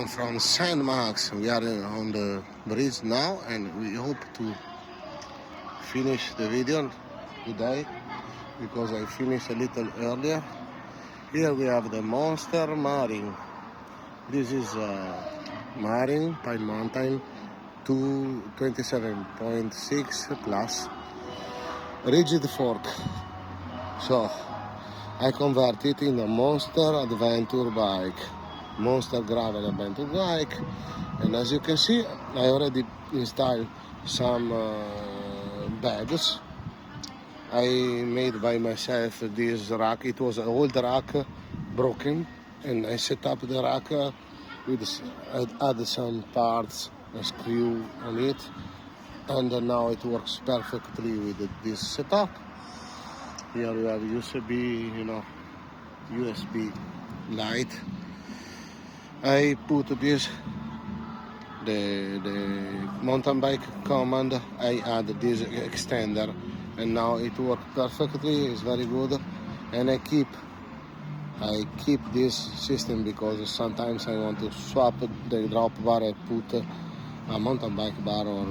come from St. Mark's. We are on the bridge now, and we hope to finish the video today because I finished a little earlier. Here we have the Monster Marine. This is Marine Pine Mountain 227.6 plus rigid fork. So I convert it in a Monster Adventure bike, Monster Gravel Adventure bike, and as you can see, I already installed some bags. I made by myself this rack. It was an old rack, broken, and I set up the rack with added some parts, a screw on it, and now it works perfectly with this setup. Here we have USB, USB light. I put this, the mountain bike command, I add this extender, and now it works perfectly. It's very good, and I keep this system because sometimes I want to swap the drop bar and put a mountain bike bar or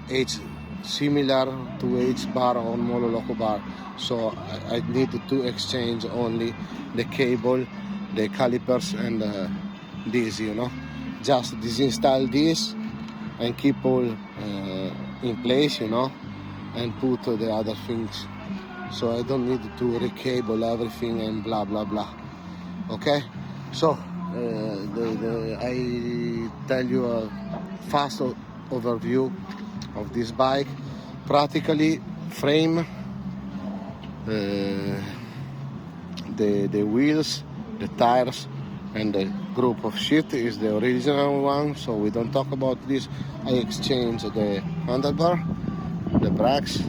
H similar to H bar or Molo Loco bar. So I need to exchange only the cable, the calipers, and this, just disinstall this and keep all in place, and put the other things. So I don't need to recable everything and blah blah blah. Okay, so I tell you a fast overview of this bike. Practically frame, the wheels, the tires, and the group of shit is the original one, so we don't talk about this. I exchange the handlebar, the brakes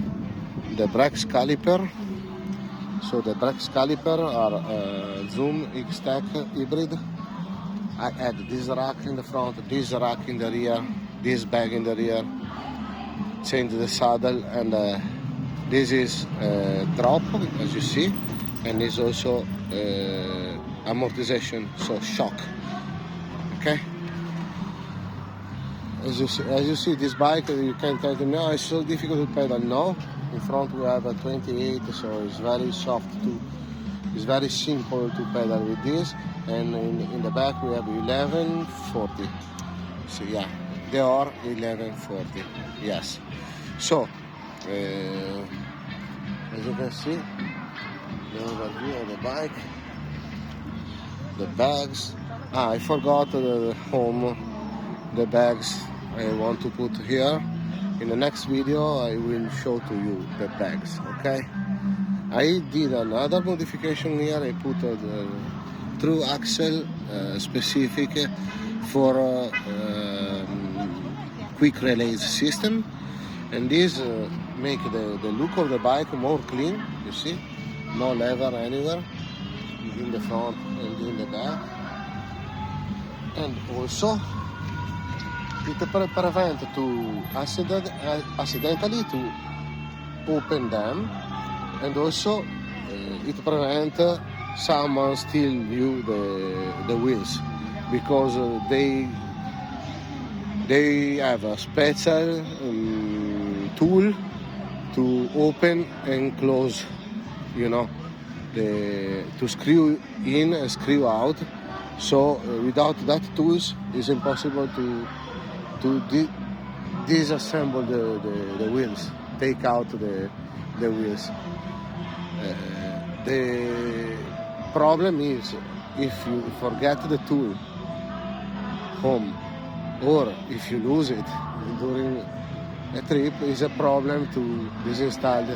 caliper. So the brakes caliper are Zoom X-Tech hybrid. I add this rack in the front, this rack in the rear, this bag in the rear, change the saddle, and this is drop, as you see, and is also amortization, so shock. Okay, as you see this bike, you can tell them, no, it's so difficult to pedal. No, in front we have a 28, so it's very soft it's very simple to pedal with this, and in the back we have 1140. So yeah, they are 1140, yes. So as you can see, the overview of the bike, the bags. I forgot the home, the bags I want to put here. In the next video I will show to you the bags, okay? I did another modification here. I put a through axle specific for quick release system, and this make the look of the bike more clean. You see, no lever anywhere in the front and in the back, and also it prevent to accidentally to open them, and also it prevent someone steal you the wheels, because they have a special tool to open and close, to screw in and screw out. So without that tools, it's impossible to disassemble the wheels, take out the wheels. The problem is if you forget the tool home, or if you lose it during a trip, is a problem to disinstall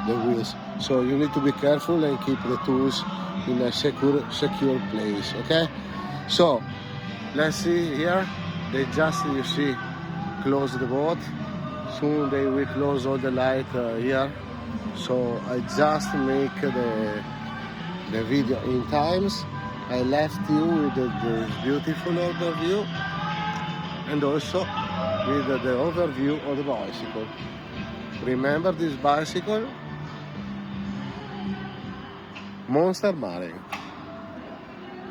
the wheels. So you need to be careful and keep the tools in a secure place. Okay, so let's see here. They just, you see, close the boat. Soon they will close all the light here. So I just make the video in times. I left you with this beautiful overview, and also with the overview of the bicycle. Remember this bicycle? Monster Marine.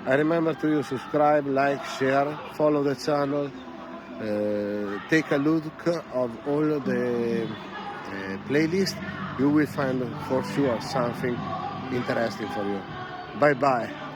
I remember to you subscribe, like, share, follow the channel, take a look of all the playlist. You will find for sure something interesting for you. Bye bye.